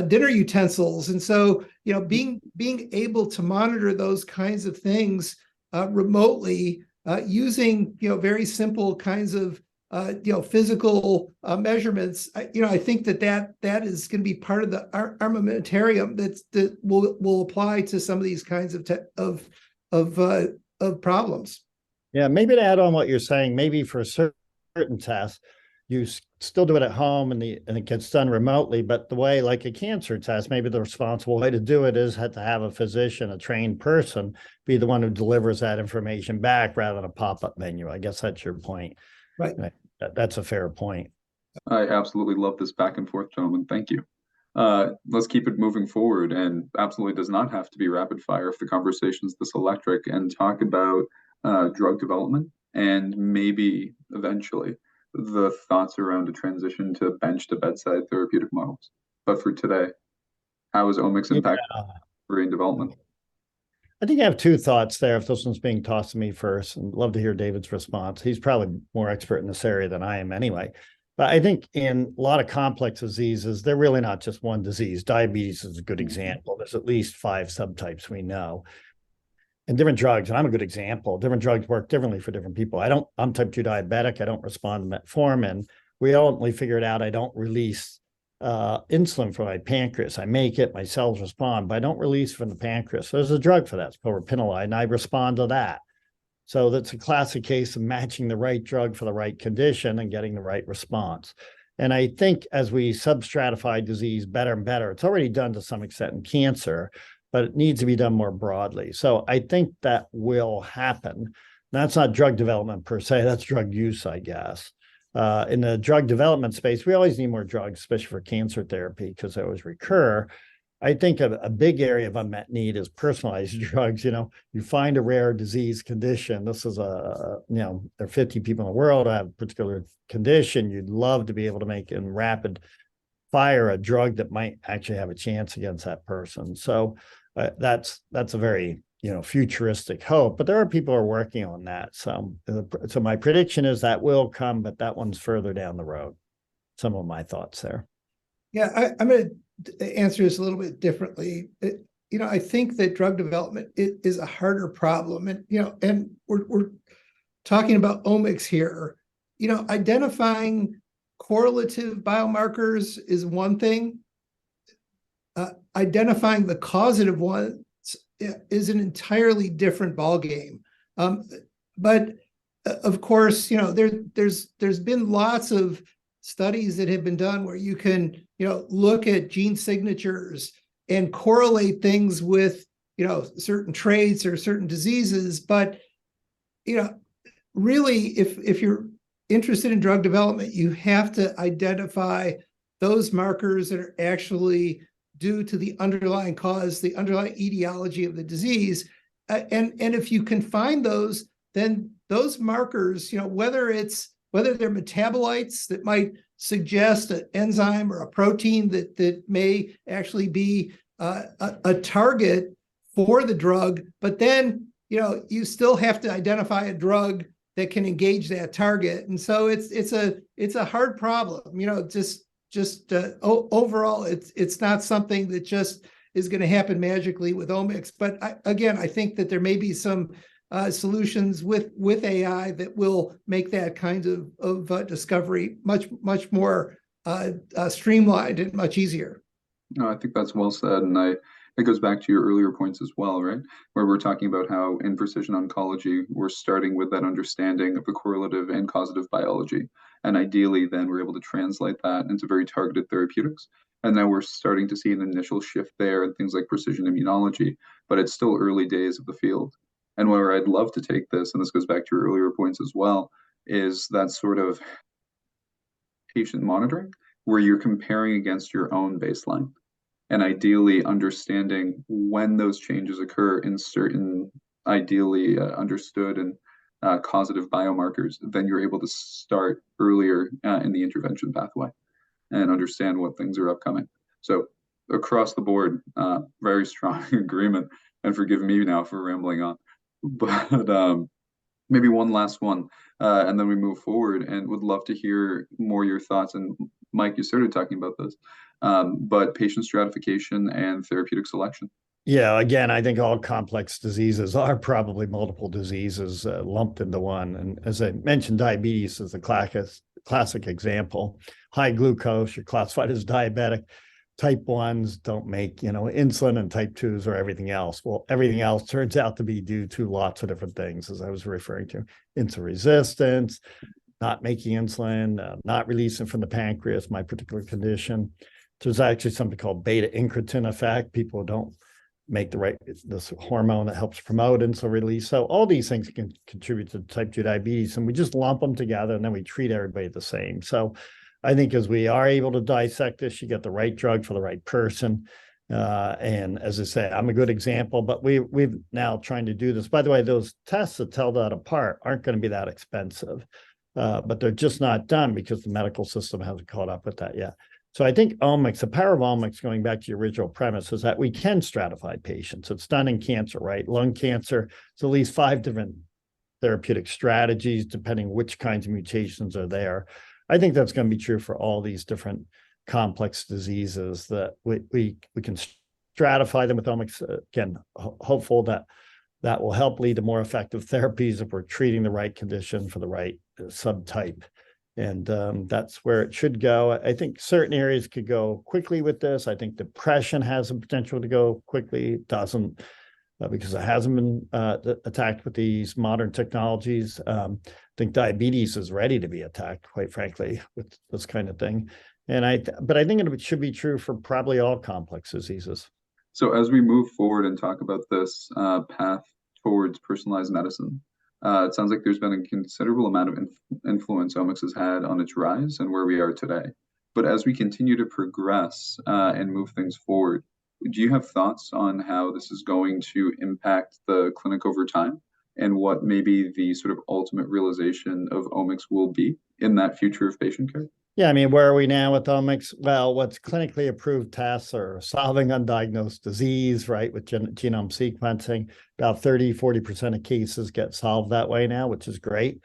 dinner utensils. And so, being able to monitor those kinds of things remotely, using, very simple kinds of physical measurements, I think that is going to be part of the armamentarium that will apply to some of these kinds of problems. Yeah, maybe to add on what you're saying, maybe for certain tests, you still do it at home and it gets done remotely. But the way, like a cancer test, maybe the responsible way to do it is to have a physician, a trained person, be the one who delivers that information back rather than a pop-up menu. I guess that's your point. Right. That's a fair point. I absolutely love this back and forth, gentlemen. Thank you. Let's keep it moving forward, and absolutely does not have to be rapid fire if the conversation is this electric, and talk about drug development and maybe eventually the thoughts around a transition to bench to bedside therapeutic models. But for today, how is omics impact brain development? I think I have two thoughts there. If this one's being tossed to me first, and love to hear David's response. He's probably more expert in this area than I am anyway. But I think in a lot of complex diseases, they're really not just one disease. Diabetes is a good example. There's at least 5 subtypes we know. And different drugs, and I'm a good example, different drugs work differently for different people. I'm type 2 diabetic. I don't respond to metformin. We ultimately figured out I don't release insulin from my pancreas. I make it, my cells respond, but I don't release from the pancreas. So there's a drug for that. It's called rapinolide, and I respond to that. So that's a classic case of matching the right drug for the right condition and getting the right response. And I think as we substratify disease better and better, it's already done to some extent in cancer, but it needs to be done more broadly. So I think that will happen. That's not drug development per se, that's drug use, I guess. In the drug development space, we always need more drugs, especially for cancer therapy, because they always recur. I think a big area of unmet need is personalized drugs. You find a rare disease condition. This is there are 50 people in the world who have a particular condition. You'd love to be able to make in rapid fire a drug that might actually have a chance against that person. So that's a very futuristic hope, but there are people who are working on that. So my prediction is that will come, but that one's further down the road. Some of my thoughts there. Yeah, I'm going to answer this a little bit differently. I think that drug development is a harder problem, and we're talking about omics here. Identifying correlative biomarkers is one thing. Identifying the causative ones is an entirely different ballgame. But of course, there's been lots of studies that have been done where you can look at gene signatures and correlate things with certain traits or certain diseases. But really, if you're interested in drug development, you have to identify those markers that are actually due to the underlying cause, the underlying etiology of the disease. And if you can find those, then those markers, whether they're metabolites that might suggest an enzyme or a protein that may actually be a target for the drug, but then you still have to identify a drug that can engage that target. And so it's a hard problem. Overall, it's not something that just is going to happen magically with omics. But I think that there may be some solutions with AI that will make that kind of discovery much more streamlined and much easier. No, I think that's well said, and it goes back to your earlier points as well, right? Where we're talking about how in precision oncology, we're starting with that understanding of the correlative and causative biology. And ideally, then we're able to translate that into very targeted therapeutics. And now we're starting to see an initial shift there in things like precision immunology, but it's still early days of the field. And where I'd love to take this, and this goes back to your earlier points as well, is that sort of patient monitoring where you're comparing against your own baseline. And ideally understanding when those changes occur in certain ideally understood and causative biomarkers, then you're able to start earlier in the intervention pathway and understand what things are upcoming. So across the board, very strong agreement, and forgive me now for rambling on, but maybe one last one, and then we move forward, and would love to hear more your thoughts. And Mike, you started talking about this, but patient stratification and therapeutic selection. Yeah, again, I think all complex diseases are probably multiple diseases lumped into one. And as I mentioned, diabetes is the classic example. High glucose, you're classified as diabetic. Type 1s don't make, insulin, and type 2s are everything else. Well, everything else turns out to be due to lots of different things, as I was referring to. Insulin resistance, not making insulin, not releasing from the pancreas, my particular condition. There's actually something called beta incretin effect. People don't make this hormone that helps promote insulin release. So all these things can contribute to type 2 diabetes, and we just lump them together and then we treat everybody the same. So I think as we are able to dissect this, you get the right drug for the right person. And as I say, I'm a good example, but we've now trying to do this. By the way, those tests that tell that apart aren't going to be that expensive, but they're just not done because the medical system hasn't caught up with that yet. So I think omics, the power of omics, going back to your original premise, is that we can stratify patients. It's done in cancer, right? Lung cancer, it's at least 5 different therapeutic strategies, depending which kinds of mutations are there. I think that's going to be true for all these different complex diseases, that we can stratify them with omics. Again, hopeful that will help lead to more effective therapies if we're treating the right condition for the right subtype. And that's where it should go. I think certain areas could go quickly with this. I think depression has the potential to go quickly. It doesn't because it hasn't been attacked with these modern technologies. I think diabetes is ready to be attacked, quite frankly, with this kind of thing. But I think it should be true for probably all complex diseases. So as we move forward and talk about this path towards personalized medicine, it sounds like there's been a considerable amount of influence omics has had on its rise and where we are today. But as we continue to progress and move things forward, do you have thoughts on how this is going to impact the clinic over time and what maybe the sort of ultimate realization of omics will be in that future of patient care? Yeah, I mean, where are we now with omics? Well, what's clinically approved tests are solving undiagnosed disease, right, with genome sequencing. About 30-40% of cases get solved that way now, which is great.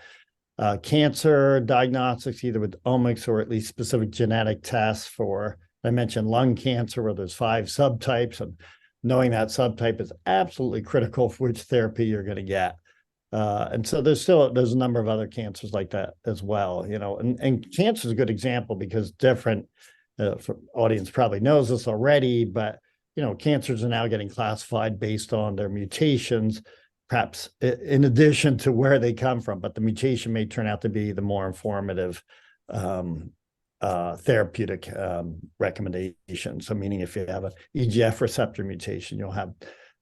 Cancer diagnostics, either with omics or at least specific genetic tests for, I mentioned lung cancer, where there's 5 subtypes, and knowing that subtype is absolutely critical for which therapy you're going to get. And so there's a number of other cancers like that as well, and cancer is a good example because different audience probably knows this already, but cancers are now getting classified based on their mutations, perhaps in addition to where they come from, but the mutation may turn out to be the more informative therapeutic recommendation. So meaning if you have an EGF receptor mutation, you'll have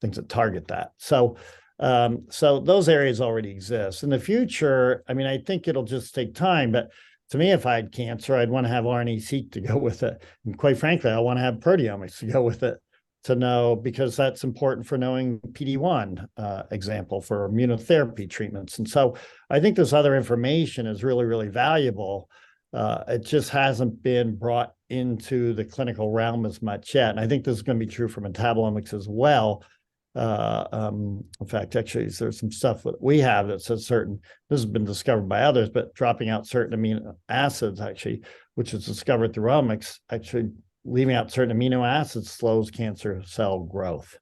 things that target that. So those areas already exist. In the future, I mean, I think it'll just take time, but to me, if I had cancer, I'd want to have RNA-seq to go with it. And quite frankly, I want to have proteomics to go with it to know, because that's important for knowing PD-1 example for immunotherapy treatments. And so I think this other information is really, really valuable. It just hasn't been brought into the clinical realm as much yet. And I think this is going to be true for metabolomics as well. In fact, actually, there's some stuff that we have that says this has been discovered by others, but dropping out certain amino acids, actually, which is discovered through omics, actually leaving out certain amino acids slows cancer cell growth.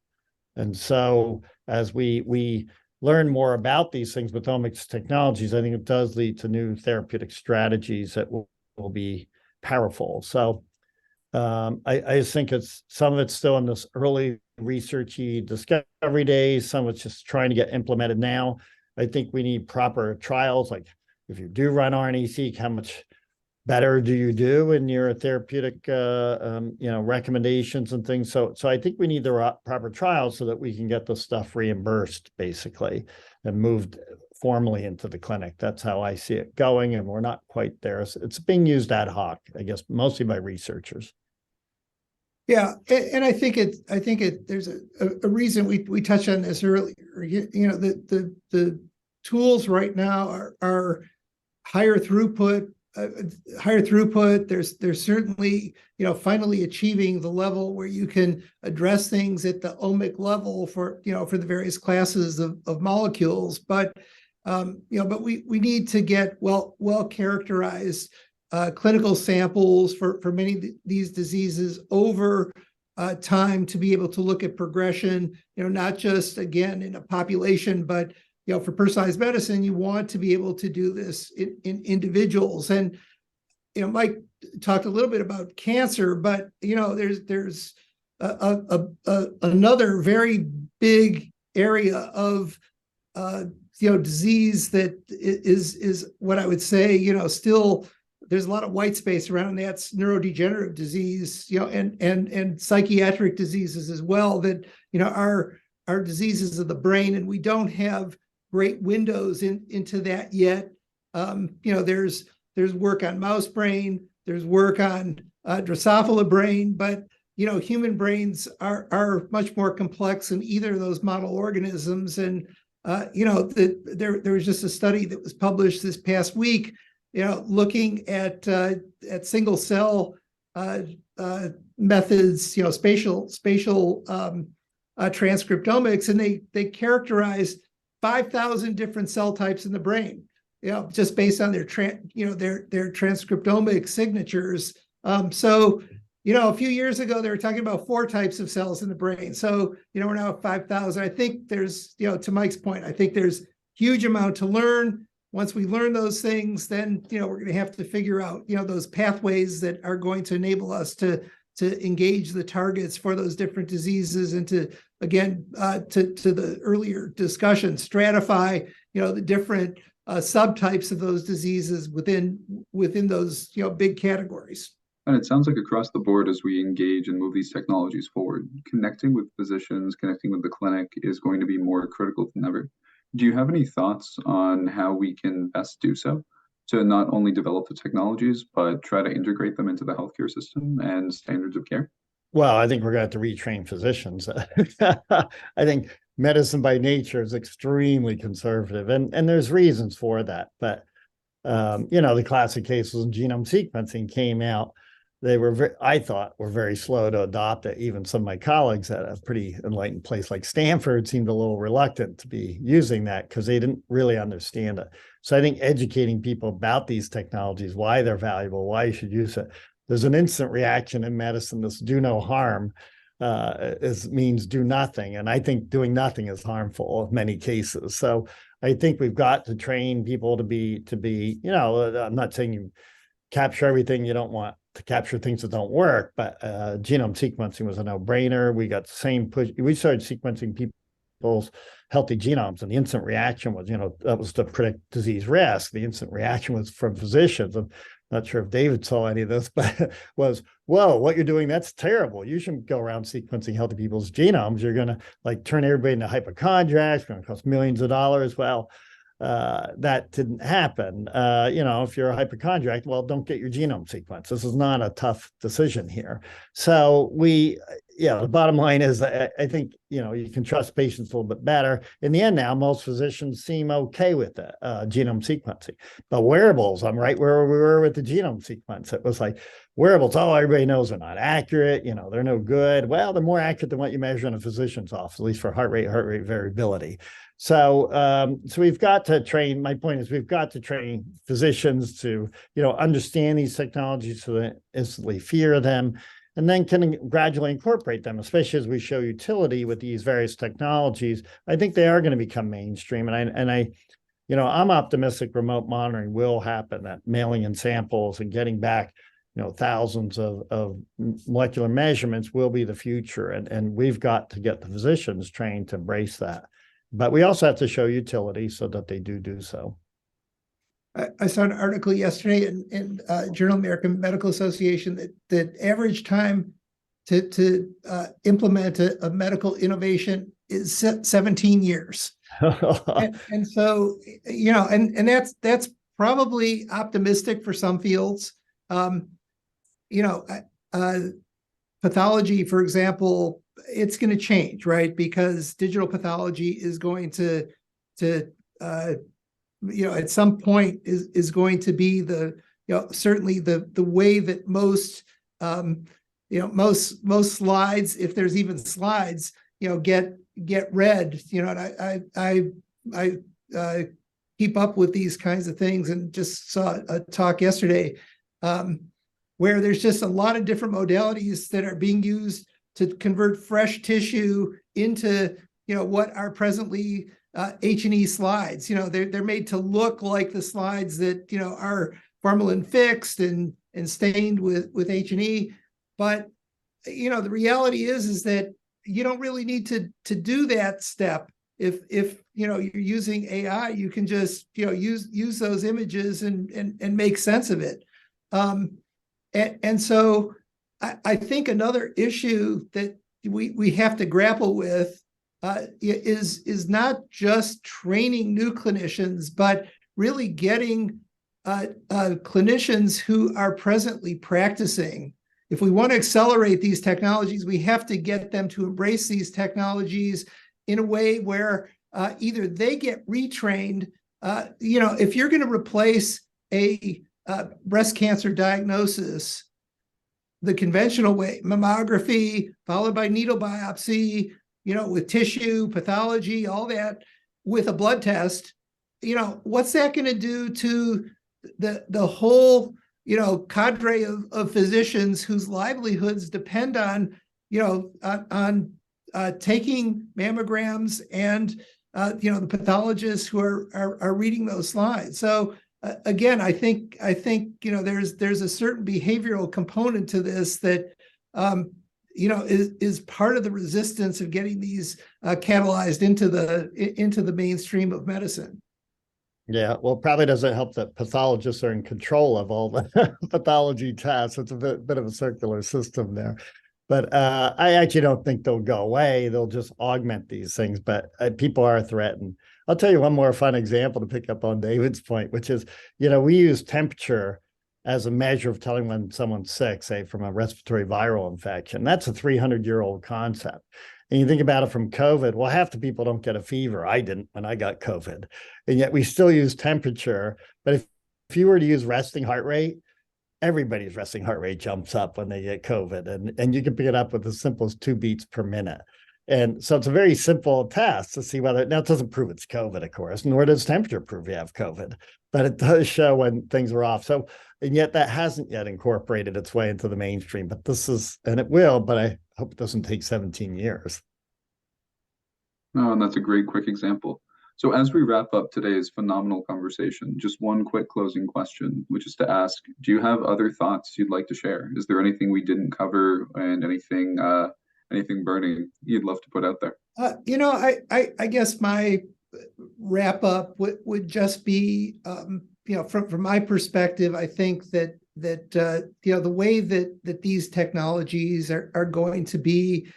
And so as we learn more about these things with omics technologies, I think it does lead to new therapeutic strategies that will be powerful. So I just think some of it's still in this early researchy discovery days. Some of it's just trying to get implemented now. I think we need proper trials. Like if you do run RNA-seq, how much better do you do in your therapeutic recommendations and things? So I think we need the proper trials so that we can get the stuff reimbursed basically and moved formally into the clinic. That's how I see it going, and we're not quite there. It's being used ad hoc, I guess, mostly by researchers. Yeah, and I think there's a reason we touched on this earlier. The tools right now are higher throughput. There's certainly finally achieving the level where you can address things at the omic level for the various classes of molecules. But we need to get well characterized clinical samples for many of these diseases over time to be able to look at progression, not just again in a population, but for personalized medicine, you want to be able to do this in individuals. And Mike talked a little bit about cancer, but there's another very big area of disease that is what I would say still there's a lot of white space around. That's neurodegenerative disease, and psychiatric diseases as well that are diseases of the brain, and we don't have great windows into that yet. There's work on mouse brain, there's work on Drosophila brain, but human brains are much more complex in either of those model organisms. And there was just a study that was published this past week, looking at single cell methods, spatial transcriptomics, and they characterized 5,000 different cell types in the brain, just based on their transcriptomic signatures. So a few years ago, they were talking about 4 types of cells in the brain. So, we're now at 5,000. I think there's, to Mike's point, I think there's huge amount to learn. once we learn those things, then, we're going to have to figure out, those pathways that are going to enable us to engage the targets for those different diseases, and to, again, to the earlier discussion, stratify, the different subtypes of those diseases within those, big categories. And it sounds like across the board, as we engage and move these technologies forward, connecting with physicians, connecting with the clinic is going to be more critical than ever. Do you have any thoughts on how we can best do so to not only develop the technologies, but try to integrate them into the healthcare system and standards of care? Well, I think we're going to have to retrain physicians. I think medicine by nature is extremely conservative, and there's reasons for that. But, the classic cases in genome sequencing came out. They were, I thought, were very slow to adopt it. Even some of my colleagues at a pretty enlightened place like Stanford seemed a little reluctant to be using that because they didn't really understand it. So I think educating people about these technologies, why they're valuable, why you should use it. There's an instant reaction in medicine that's do no harm means do nothing. And I think doing nothing is harmful in many cases. So I think we've got to train people to be, I'm not saying you capture everything. You don't want to capture things that don't work, but genome sequencing was a no-brainer. We got the same push. We started sequencing people's healthy genomes, and the instant reaction was, that was to predict disease risk. The instant reaction was from physicians. I'm not sure if David saw any of this, but was, whoa, what you're doing, that's terrible. You shouldn't go around sequencing healthy people's genomes. You're going to turn everybody into hypochondriacs. It's going to cost millions of dollars. Well, that didn't happen. If you're a hypochondriac, well, don't get your genome sequenced. This is not a tough decision here. So the bottom line is I think, you can trust patients a little bit better. In the end now, most physicians seem okay with the genome sequencing. But wearables, I'm right where we were with the genome sequence. It was like wearables, everybody knows they're not accurate. They're no good. Well, they're more accurate than what you measure in a physician's office, at least for heart rate variability. So we've got to train. My point is we've got to train physicians to, understand these technologies so they instantly fear them, and then can gradually incorporate them, especially as we show utility with these various technologies. I think they are going to become mainstream. And I'm optimistic remote monitoring will happen, that mailing in samples and getting back, thousands of molecular measurements will be the future. And we've got to get the physicians trained to embrace that. But we also have to show utility so that they do so. I saw an article yesterday in Journal of American Medical Association that average time to implement a medical innovation is 17 years. and so, and that's probably optimistic for some fields. Pathology, for example, it's going to change, right? Because digital pathology is going to at some point is going to be certainly the way that most slides, if there's even slides, get read. And I keep up with these kinds of things, and just saw a talk yesterday where there's just a lot of different modalities that are being used to convert fresh tissue into, what are presently H&E slides. They're made to look like the slides that, are formalin fixed and stained with H&E. But, the reality is that you don't really need to do that step. If you're using AI, you can just, use those images and make sense of it. And so I think another issue that we have to grapple with is not just training new clinicians, but really getting clinicians who are presently practicing. If we want to accelerate these technologies, we have to get them to embrace these technologies in a way where either they get retrained. If you're going to replace a breast cancer diagnosis the conventional way, mammography followed by needle biopsy, with tissue pathology, all that, with a blood test, what's that going to do to the whole, cadre of physicians whose livelihoods depend on, taking mammograms and the pathologists who are reading those slides. So again, I think there's a certain behavioral component to this that is part of the resistance of getting these catalyzed into the mainstream of medicine. Yeah, well, it probably doesn't help that pathologists are in control of all the pathology tests. It's a bit of a circular system there. But I actually don't think they'll go away. They'll just augment these things. But people are threatened. I'll tell you one more fun example to pick up on David's point, which is, we use temperature as a measure of telling when someone's sick, say from a respiratory viral infection. That's a 300-year-old concept. And you think about it from COVID, well, half the people don't get a fever. I didn't when I got COVID. And yet we still use temperature. But if you were to use resting heart rate, everybody's resting heart rate jumps up when they get COVID. And you can pick it up with as simple as 2 beats per minute. And so it's a very simple test to see whether, now it doesn't prove it's COVID, of course, nor does temperature prove you have COVID, but it does show when things are off. So, and yet that hasn't yet incorporated its way into the mainstream, but this is, and it will, but I hope it doesn't take 17 years. Oh, and that's a great quick example. So as we wrap up today's phenomenal conversation, just one quick closing question, which is to ask, do you have other thoughts you'd like to share? Is there anything we didn't cover and anything burning you'd love to put out there? I guess my wrap up would just be, from my perspective, I think that the way that these technologies are going to be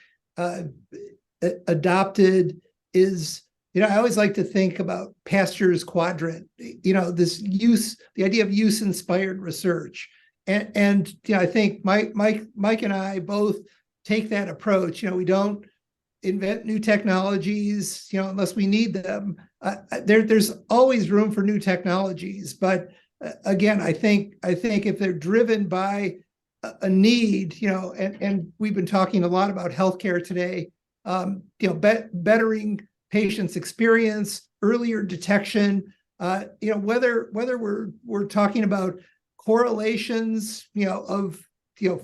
adopted is, I always like to think about Pasteur's quadrant, this use, the idea of use inspired research. And I think Mike and I both take that approach. We don't invent new technologies, unless we need them. There's always room for new technologies, but again, I think if they're driven by a need, and we've been talking a lot about healthcare today, bettering patients' experience, earlier detection, whether we're talking about correlations, of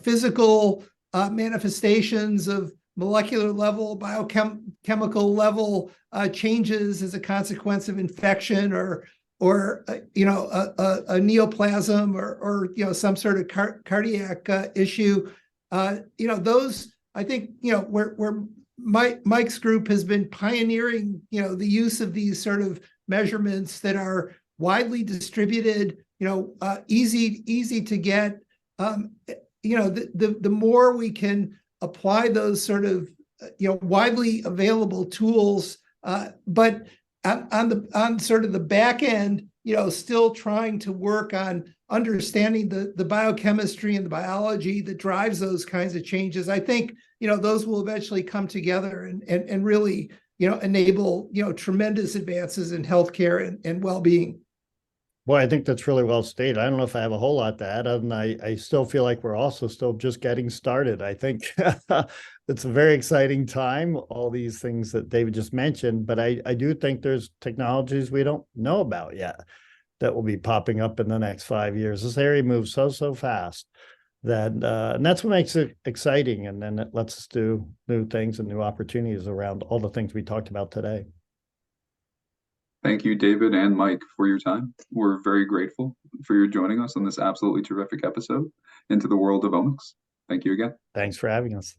physical manifestations of molecular level, biochemical level changes as a consequence of infection, or a neoplasm, or some sort of cardiac issue. Those, I think, where Mike's group has been pioneering, the use of these sort of measurements that are widely distributed, easy to get. The more we can apply those sort of, widely available tools, but on sort of the back end, still trying to work on understanding the biochemistry and the biology that drives those kinds of changes. I think, those will eventually come together and really, enable, tremendous advances in healthcare and well-being. Well, I think that's really well stated. I don't know if I have a whole lot to add, other than I still feel like we're also still just getting started. I think it's a very exciting time, all these things that David just mentioned, but I do think there's technologies we don't know about yet that will be popping up in the next 5 years. This area moves so fast that, and that's what makes it exciting. And then it lets us do new things and new opportunities around all the things we talked about today. Thank you, David and Mike, for your time. We're very grateful for your joining us on this absolutely terrific episode into the world of omics. Thank you again. Thanks for having us.